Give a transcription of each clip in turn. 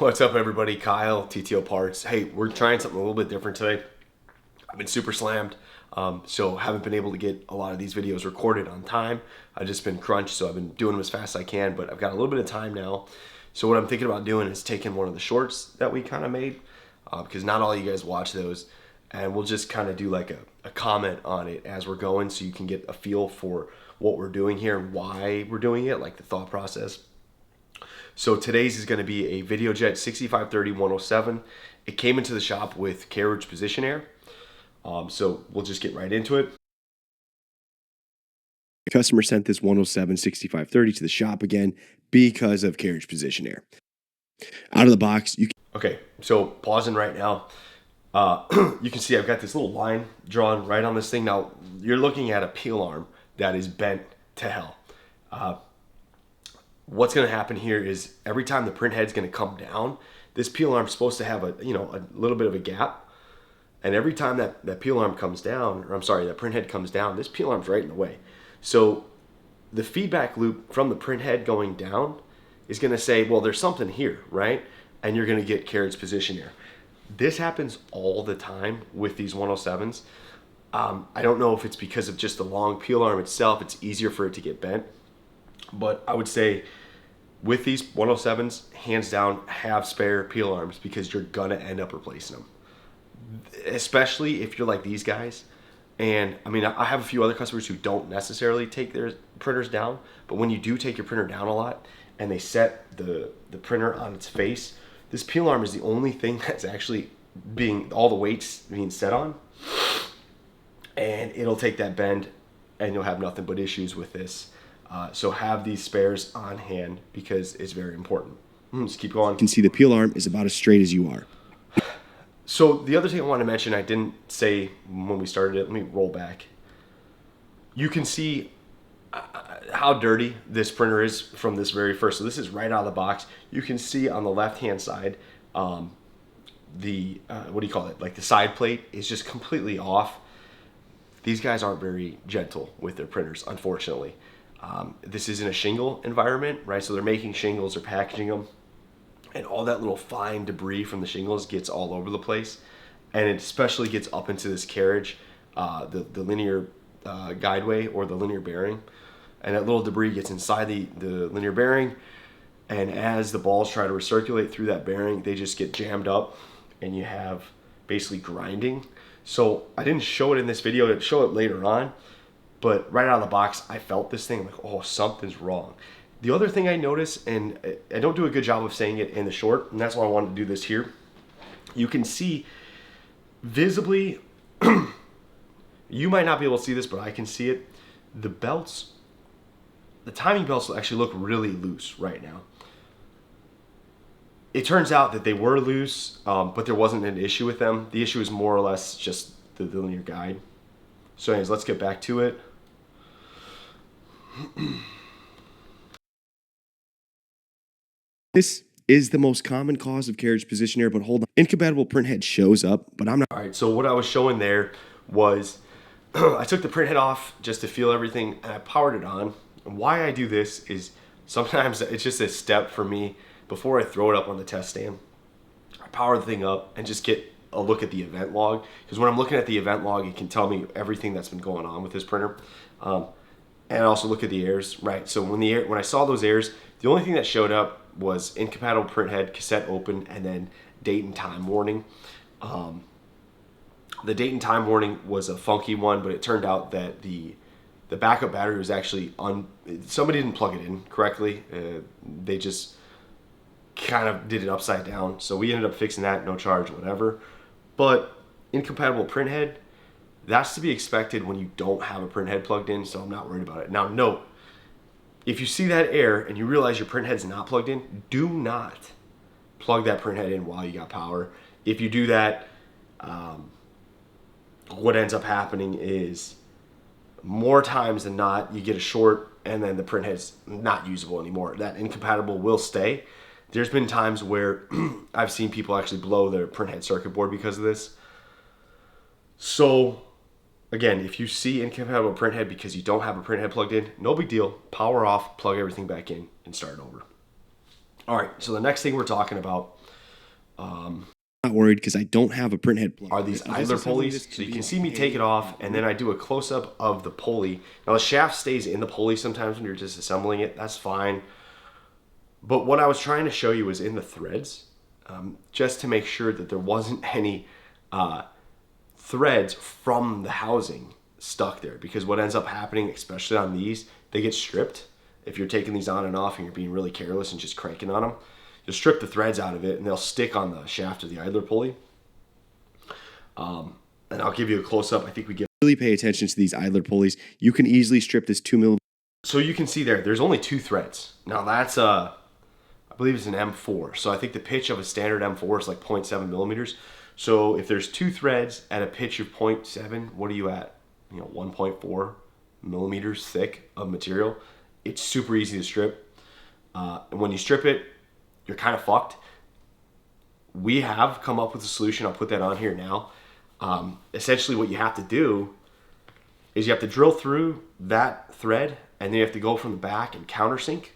What's up, everybody? Kyle, TTO Parts. Hey, we're trying something a little bit different today. I've been super slammed, so haven't been able to get a lot of these videos recorded on time. I've just been crunched, so I've been doing them as fast as I can, but I've got a little bit of time now. So what I'm thinking about doing is taking one of the shorts that we kind of made, because not all you guys watch those, and we'll just kind of do like a comment on it as we're going, so you can get a feel for what we're doing here and why we're doing it, like the thought process. So today's is going to be a Videojet 6530-107. It came into the shop with carriage position error. So we'll just get right into it. The customer sent this 107 6530 to the shop again because of carriage position error. Out of the box, you can... Okay, so pausing right now. You can see I've got this little line drawn right on this thing. Now, you're looking at a peel arm that is bent to hell. What's going to happen here is every time the print head's going to come down, this peel arm's supposed to have a little bit of a gap. And every time that peel arm comes down, or I'm sorry, that print head comes down, this peel arm's right in the way. So the feedback loop from the print head going down is going to say, well, there's something here, right? And you're going to get carriage position error. This happens all the time with these 107s. I don't know if it's because of just the long peel arm itself, it's easier for it to get bent. But I would say with these 107s, hands down, have spare peel arms because you're gonna end up replacing them. Especially if you're like these guys. And I mean, I have a few other customers who don't necessarily take their printers down, but when you do take your printer down a lot and they set the printer on its face, this peel arm is the only thing that's actually all the weight's being set on. And it'll take that bend and you'll have nothing but issues with this. So have these spares on hand because it's very important. Let's keep going. You can see the peel arm is about as straight as you are. So the other thing I want to mention, I didn't say when we started it. Let me roll back. You can see how dirty this printer is from this very first. So this is right out of the box. You can see on the left-hand side, what do you call it? Like the side plate is just completely off. These guys aren't very gentle with their printers, unfortunately. This isn't a shingle environment, right? So they're making shingles or packaging them, and all that little fine debris from the shingles gets all over the place, and it especially gets up into this carriage, the linear guideway or the linear bearing, and that little debris gets inside the linear bearing, and as the balls try to recirculate through that bearing, they just get jammed up, and you have basically grinding. So I didn't show it in this video, I'd show it later on. But right out of the box, I felt this thing, I'm like, oh, something's wrong. The other thing I noticed, and I don't do a good job of saying it in the short, and that's why I wanted to do this here. You can see visibly, you might not be able to see this, but I can see it. The belts, the timing belts actually look really loose right now. It turns out that they were loose, but there wasn't an issue with them. The issue is more or less just the linear guide. So anyways, let's get back to it. This is the most common cause of carriage position error, but hold on. Incompatible printhead shows up, but I'm not... All right, so what I was showing there was I took the printhead off just to feel everything, and I powered it on. And why I do this is sometimes it's just a step for me before I throw it up on the test stand. I power the thing up and just get a look at the event log, because when I'm looking at the event log, it can tell me everything that's been going on with this printer, and also look at the errors. Right. So when I saw those errors, the only thing that showed up was incompatible printhead, cassette open, and then date and time warning. The date and time warning was a funky one, but it turned out that the backup battery was actually somebody didn't plug it in correctly. They just kind of did it upside down, so we ended up fixing that, no charge, whatever. But incompatible printhead, that's to be expected when you don't have a printhead plugged in, so I'm not worried about it. Now note, if you see that error and you realize your printhead's not plugged in, do not plug that printhead in while you got power. If you do that, what ends up happening is more times than not, you get a short and then the printhead's not usable anymore. That incompatible will stay. There's been times where I've seen people actually blow their printhead circuit board because of this. So again, if you see incompatible printhead because you don't have a printhead plugged in, no big deal. Power off, plug everything back in, and start over. All right, so the next thing we're talking about Not worried because I don't have a printhead plug. Are these idler pulleys. So you can see me take it off, and then I do a close-up of the pulley. Now the shaft stays in the pulley sometimes when you're disassembling it. That's fine. But what I was trying to show you was in the threads, just to make sure that there wasn't any threads from the housing stuck there. Because what ends up happening, especially on these, they get stripped. If you're taking these on and off and you're being really careless and just cranking on them, you'll strip the threads out of it and they'll stick on the shaft of the idler pulley. And I'll give you a close-up. I think we get really pay attention to these idler pulleys. You can easily strip this 2mm. So you can see there's only 2 threads. Now that's I believe it's an M4. So I think the pitch of a standard M4 is like 0.7 millimeters. So if there's 2 threads at a pitch of 0.7, what are you at? 1.4 millimeters thick of material. It's super easy to strip. And when you strip it, you're kind of fucked. We have come up with a solution. I'll put that on here now. Essentially what you have to do is you have to drill through that thread, and then you have to go from the back and countersink.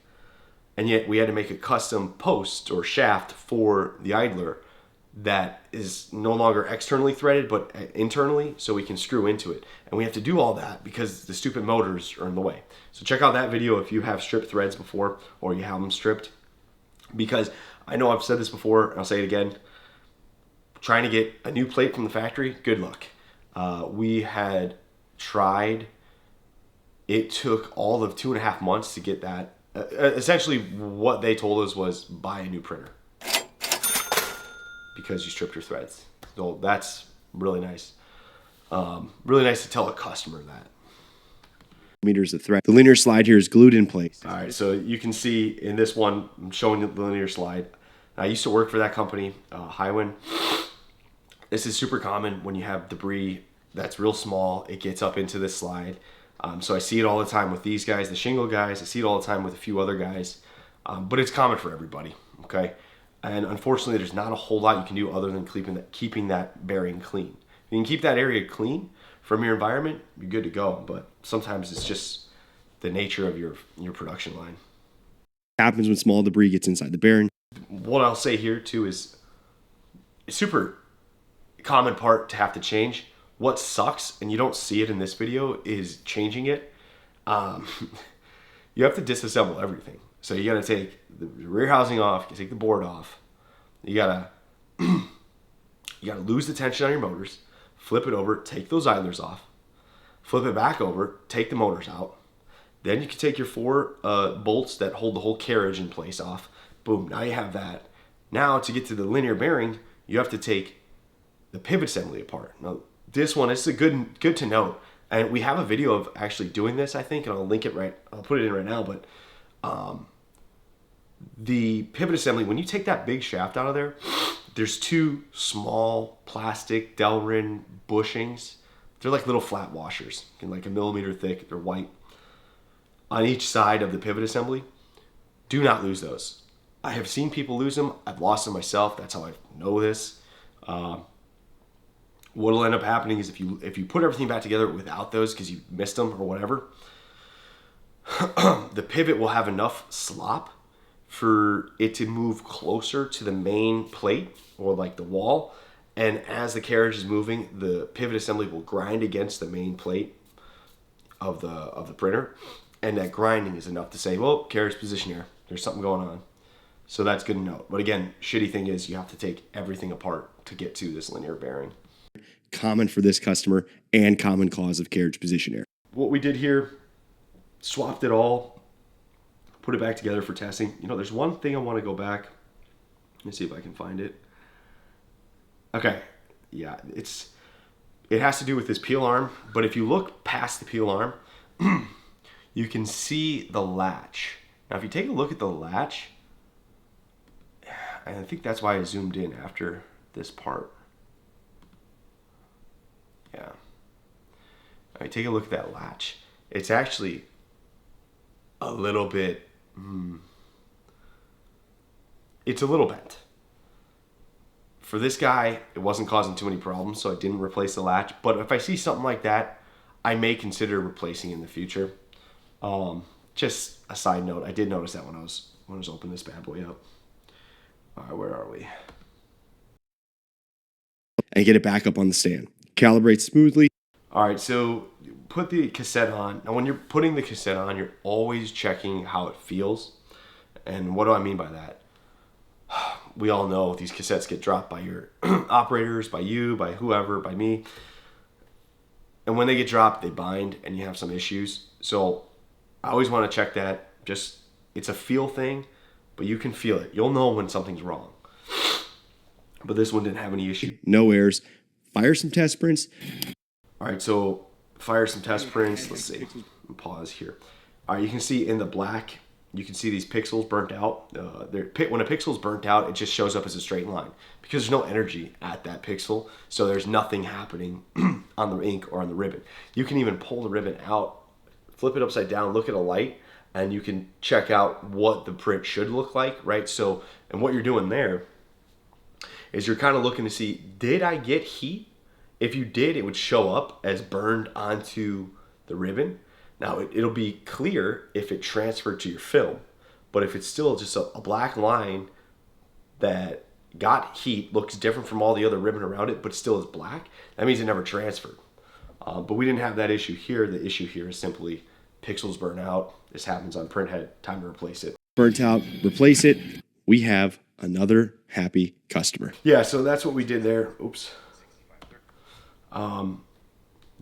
And yet we had to make a custom post or shaft for the idler that is no longer externally threaded but internally, so we can screw into it. And we have to do all that because the stupid motors are in the way. So check out that video if you have stripped threads before or you have them stripped, because I know I've said this before and I'll say it again. Trying to get a new plate from the factory, good luck. We had tried. It took all of 2.5 months to get that. Essentially what they told us was buy a new printer because you stripped your threads. So that's really nice. Really nice to tell a customer that. Meters of thread. The linear slide here is glued in place. All right, so you can see in this one, I'm showing the linear slide. I used to work for that company, Highwind. This is super common when you have debris that's real small. It gets up into this slide. So I see it all the time with these guys, the shingle guys. I see it all the time with a few other guys. But it's common for everybody, okay? And unfortunately, there's not a whole lot you can do other than keeping that bearing clean. If you can keep that area clean from your environment, you're good to go. But sometimes it's just the nature of your production line. Happens when small debris gets inside the bearing. What I'll say here too is a super common part to have to change. What sucks, and you don't see it in this video, is changing it. You have to disassemble everything. So you gotta take the rear housing off, you take the board off. You gotta lose the tension on your motors, flip it over, take those idlers off, flip it back over, take the motors out. Then you can take your 4 bolts that hold the whole carriage in place off. Boom, now you have that. Now to get to the linear bearing, you have to take the pivot assembly apart. Now this one, it's a good to note. And we have a video of actually doing this, I think, and I'll link it I'll put it in right now, but the pivot assembly, when you take that big shaft out of there, there's 2 small plastic Delrin bushings. They're like little flat washers, like 1 millimeter thick. They're white on each side of the pivot assembly. Do not lose those. I have seen people lose them. I've lost them myself. That's how I know this. What'll end up happening is if you put everything back together without those because you missed them or whatever, the pivot will have enough slop for it to move closer to the main plate or like the wall. And as the carriage is moving, the pivot assembly will grind against the main plate of the printer. And that grinding is enough to say, well, carriage position error. There's something going on. So that's good to note. But again, shitty thing is you have to take everything apart to get to this linear bearing. Common for this customer and common cause of carriage position error. What we did here, swapped it all, put it back together for testing. There's one thing I want to go back. Let me see if I can find it. Okay, yeah, it has to do with this peel arm, but if you look past the peel arm, you can see the latch. Now, if you take a look at the latch, and I think that's why I zoomed in after this part. Yeah. All right, take a look at that latch. It's actually a little bit, it's a little bent. For this guy, it wasn't causing too many problems, so I didn't replace the latch. But if I see something like that, I may consider replacing in the future. Just a side note, I did notice that when I was opening this bad boy up. All right, where are we? and get it back up on the stand. Calibrate smoothly. All right, so put the cassette on. Now when you're putting the cassette on, you're always checking how it feels. And what do I mean by that? We all know these cassettes get dropped by your operators, by you, by whoever, by me. And when they get dropped, they bind and you have some issues. So I always want to check that. Just, it's a feel thing, but you can feel it. You'll know when something's wrong. But this one didn't have any issue. No errors. Fire some test prints. All right, so fire some test prints. Let's see. Pause here. All right, you can see in the black, you can see these pixels burnt out. When a pixel's burnt out, it just shows up as a straight line because there's no energy at that pixel, so there's nothing happening on the ink or on the ribbon. You can even pull the ribbon out, flip it upside down, look at a light, and you can check out what the print should look like, right? So, and what you're doing there is you're kind of looking to see, did I get heat? If you did, it would show up as burned onto the ribbon. Now, it'll be clear if it transferred to your film, but if it's still just a black line that got heat, looks different from all the other ribbon around it, but still is black, that means it never transferred. But we didn't have that issue here. The issue here is simply pixels burn out. This happens on Printhead. Time to replace it. Burnt out, replace it. We have another happy customer. Yeah, so that's what we did there. Oops.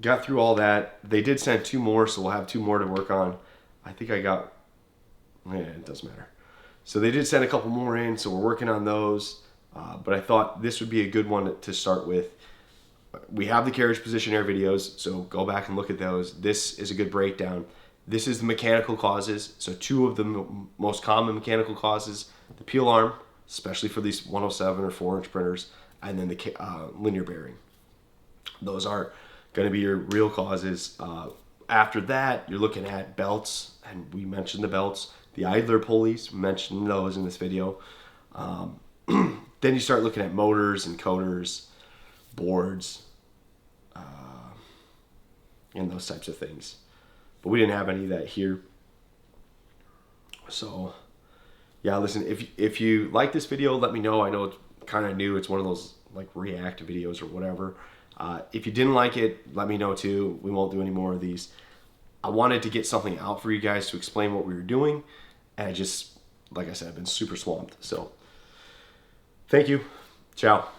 Got through all that. They did send 2 more, so we'll have 2 more to work on. I think I got, it doesn't matter. So they did send a couple more in, so we're working on those. But I thought this would be a good one to start with. We have the carriage position error videos, so go back and look at those. This is a good breakdown. This is the mechanical causes. So 2 of the most common mechanical causes, the peel arm, especially for these 107 or 4-inch printers, and then the linear bearing. Those are going to be your real causes. After that, you're looking at belts, and we mentioned the belts. The idler pulleys, we mentioned those in this video. Then you start looking at motors and coders, boards, and those types of things. But we didn't have any of that here. So, yeah, listen, if you like this video, let me know. I know it's kind of new. It's one of those like react videos or whatever. If you didn't like it, let me know too. We won't do any more of these. I wanted to get something out for you guys to explain what we were doing. And I just, like I said, I've been super swamped. So, thank you. Ciao.